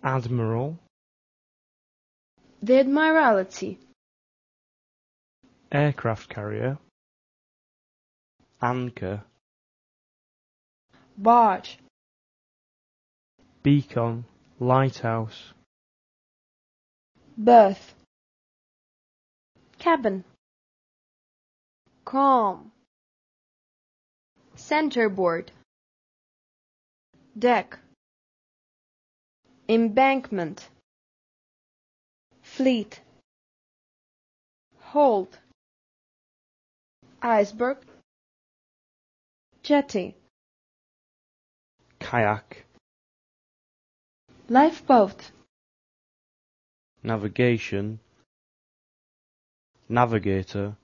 admiral, the Admiralty, aircraft carrier, anchor, barge, beacon, lighthouse, berth, cabin, calm, centerboard, deck, embankment, fleet, hold, iceberg, jetty, kayak, lifeboat, navigation, navigator,